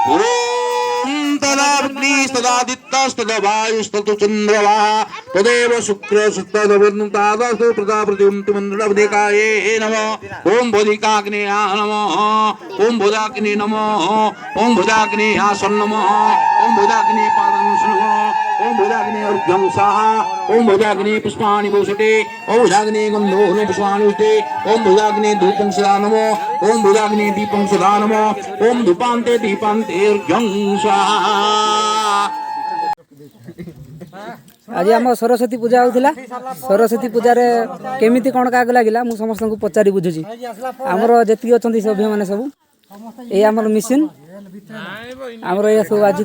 ओम तदाग्निस्तदादित्यस्तदा वायुस्ततु चंद्रमा तदेव शुक्र शुक्तदवन्तादस्तु प्रदाप्रतिमंतिमंडलवदेकाये नमः ओम बोधिकाग्नेया नमः ओम बोधाग्ने नमः ओम बोधाग्ने आसन नमः ओम बोधाग्ने पादं नमः ओम बोधाग्ने अर्घ्यं स्वाहा ओम बोधाग्ने पुष्पाणि भूषते ओम बोधाग्ने गन्धोऽग्ने पुष्पाणि भूषते ओम बोधाग्ने धूपं सदा नमः ओम बोधाग्ने दीपं सदा नमः ओम धूपान्ते दीपान्ते अर्घ्यं स्वाहा। आज आम सरस्वती पूजा होता सरस्वती पूजा केमिति कौन क्या लगे मुझे समस्त को पचारि बुझुची आमर जी अच्छा सभ्य मैंने सब ये आमर मिशन आमर ये सब आज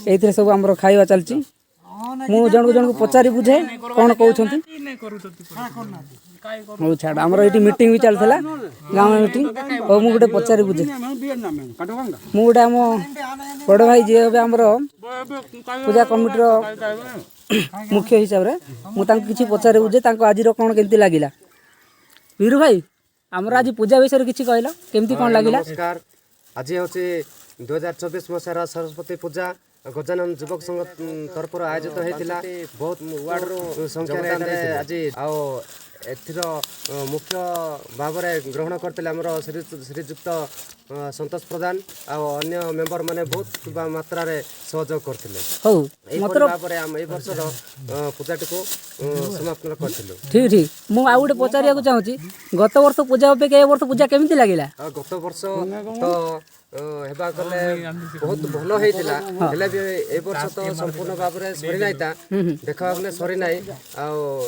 ये सब आम खावा चलती मु जन को पचारि बुझे कौन कहते हूँ छाड़ आमर ये मीटिंग भी चलता गाँव मीटिंग और मुझे गोटे पचारि बुझे मु गोटे आम बड़ भाई जी हे आमर पूजा कमिटर मुख्य हिसाब से मुझे किसी पचारे बुझे आज कौन केमती लगिला वीरू भाई आमर आज पूजा विषय किसी कहल केमती कौन लगिला। नमस्कार आज हूँ 2024 मसीहार सरस्वती पूजा गजानन युवक संघ तरफ आयोजित होता बहुत वार्ड संख्या आज एथिर मुख्य भाव में ग्रहण करते आमर श्रीजुक्त संतोष प्रधान अन्य मेंबर माने बहुत मात्रा रे सहयोग करते वर्षर पूजाटी को समाप्त करथिलु। ठीक ठीक मु आ गोटे पचारिया चाहूँगी गत वर्ष पूजा अपेक्षा ए वर्ष पूजा केमती लगिला। गत वर्ष तो हेबा गले बहुत भलो हेतिला हेले भी ए वर्ष तो संपूर्ण भाव में सरी नाइ ता देखा गले सरी नाइ आ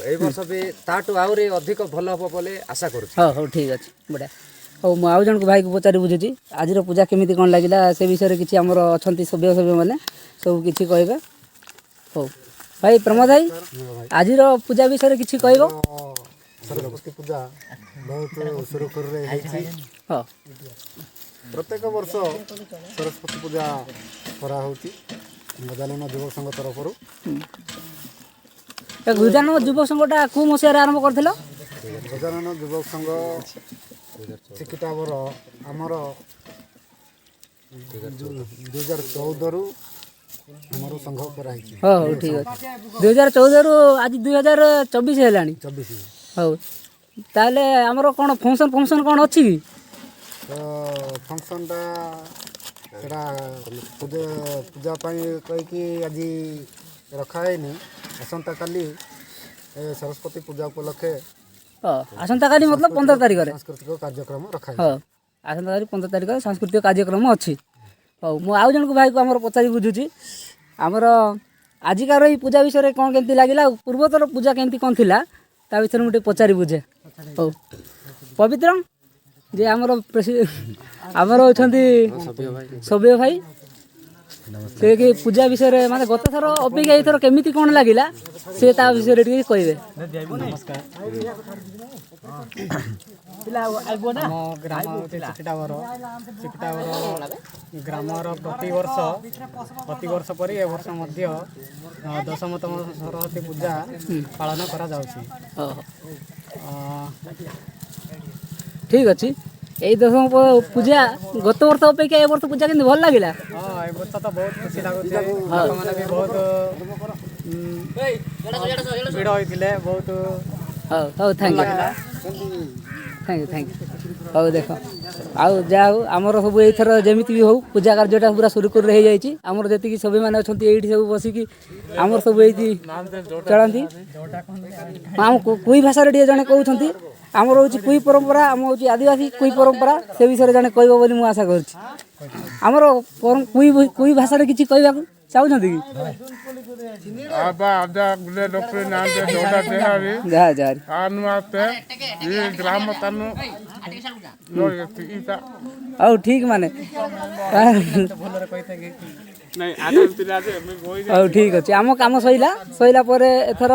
ए वर्ष भी ताटू आउरी अधिक भलो हो बोले आशा करू। हां हो ठीक अछि बडा हो मु आउ जन को भाई को पचारि बुझुची आज पूजा केमिति कोन लागिला से विषय रे किछि हमर अछंती सभ्य सभ्य माने सब किछि कहबे। हो भाई प्रमोद भाई आज पूजा विषय रे किछि कहबो। सरस्वती पूजा बहुत सुरखुर रे हेछि। हां प्रत्येक वर्ष सरस्वती पूजा करा होती गजानन युवक संघ तरफ गजानन युवक संघटा को मसिया आरंभ करथिलो। गजानन युवक संघ चिकिटावर आमर 2014 रु हमर संघ करा हिची। हां ठीक अछि 2014 रु आज 2024 हेलानी 24 हो ताले हमर कोन फंक्शन कोन अछि की फंक्शन पूजा कहीकि आज रखा है आसंता काली सरस्वती पूजा उपलक्षे आसंता काली मतलब 15 तारिख रे सांस्कृतिक कार्यक्रम रखा है। आसंता तारिख 15 तारिख सांस्कृतिक कार्यक्रम अच्छी। हो मु आउ जन को भाई को आमर पचारि बुझुची आमर आजिकार ये पूजा विषय कौन केमती लगिला पूर्वतर पूजा केमती कौन थिला ता विषय मुझे पचारि बुझे। हो पवित्र जे आमर आमर अछंती सभ्य भाई से कि पूजा विषय माने गत थर अपेक्षा एथर केमिति कोन लागिला से ता विषय रे कहबे। नमस्कार ଆମ ଗ୍ରାମ ହେଉଛି ଚିକିଟାବର ଗ୍ରାମର ପ୍ରତିବର୍ଷ ପରି ଏ ବର୍ଷ ମଧ୍ୟ 10ତମ ସରସ୍ୱତୀ ପୂଜା ପାଳନ କରାଯାଉଛି। ठीक अच्छी यही 10 पूजा गत वर्ष अपेक्षा ए वर्ष पूजा केमती भल लगिला। हाँ ए वर्ष तो बहुत खुशी लगुचे लोकमाने भी बहुत भिड़ होइतिले बहुत। हाँ हाँ थैंक यू थैंक यू हौ देख आउ जाओ आमर सब एथर जमिति भी हो पूजा कार्यटा पूरा सुरुखुर रही जाइए आमर जी सभी मैंने अच्छा ये सब बसिकी आमर सब ये चलती आम कुई भाषा टे जड़े कहते आमर हूँ कुई परंपरा आम हूँ आदिवासी कुई परंपरा से विषय जड़े कह बोली मुझे आशा करमर कुई भाषा किसी कहवा चाहते कि ठीक माने ठीक अच्छे आम कम सैला सैला एथर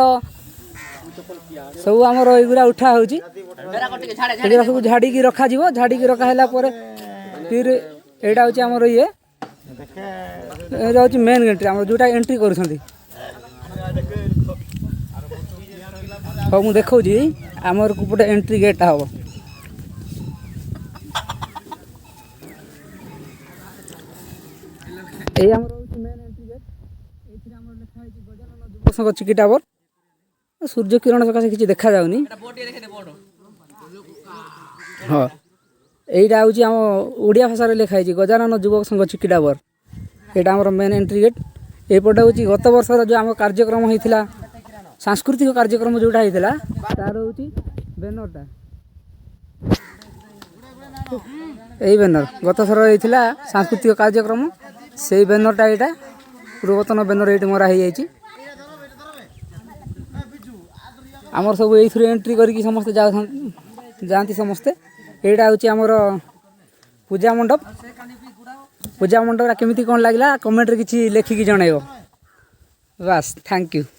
सब आमर युरा उठा हो सब झाड़ी रखा झाड़ी रखा फिर यहाँ हूँ आमर ये हूँ मेन एंट्री आम जोटा एंट्री कर मुझे देखा आमर कुपटे एंट्री गेटा हम এই ଆମର ହେଉଛି ମେନ୍ ଏଣ୍ଟ୍ରି ଗେଟ୍। ଏଇଥିରେ ଆମର ଲେଖା ହେଇଛି ଗଜାନନ ଯୁବ ସଂଘ ଚିକି ଟାୱର। ସୂର୍ଯ୍ୟ କିରଣ ସକାଶେ କିଛି ଦେଖାଯାଉନି। ହଁ এইটা ହେଉଛି ଆମ ଓଡ଼ିଆ ଭାଷାରେ ଲେଖା ହେଇଛି ଗଜାନନ ଯୁବକ ସଂଘ ଚିକି ଟାୱର। ଏଇଟା ଆମର ମେନ୍ ଏଣ୍ଟ୍ରି ଗେଟ୍। ଏଇପଟେ ହେଉଛି ଗତ ବର୍ଷର ଯେଉଁ ଆମ କାର୍ଯ୍ୟକ୍ରମ ହେଇଥିଲା, ସାଂସ୍କୃତିକ କାର୍ଯ୍ୟକ୍ରମ ଯେଉଁଟା ହେଇଥିଲା ତାର ହେଉଛି ବ୍ୟାନରଟା। এই ব্যানর গত থর হয়েছিল সাংস্কৃতিক কার্যক্রম, সেই ব্যানরটা এইটা ପୂର୍ବତନ ବ୍ୟାନର ଏଇଠି ମରା ହେଇଯାଇଛି। ଆମର ସବୁ ଏଇଥିରୁ ଏଣ୍ଟ୍ରି କରିକି ସମସ୍ତେ ଯାଆନ୍ତି ସମସ୍ତେ। ଏଇଟା ହେଉଛି ଆମର ପୂଜା ମଣ୍ଡପ। ପୂଜା ମଣ୍ଡପଟା କେମିତି କ'ଣ ଲାଗିଲା କମେଣ୍ଟରେ କିଛି ଲେଖିକି ଜଣାଇବ। ବାସ୍, ଥ୍ୟାଙ୍କ ୟୁ।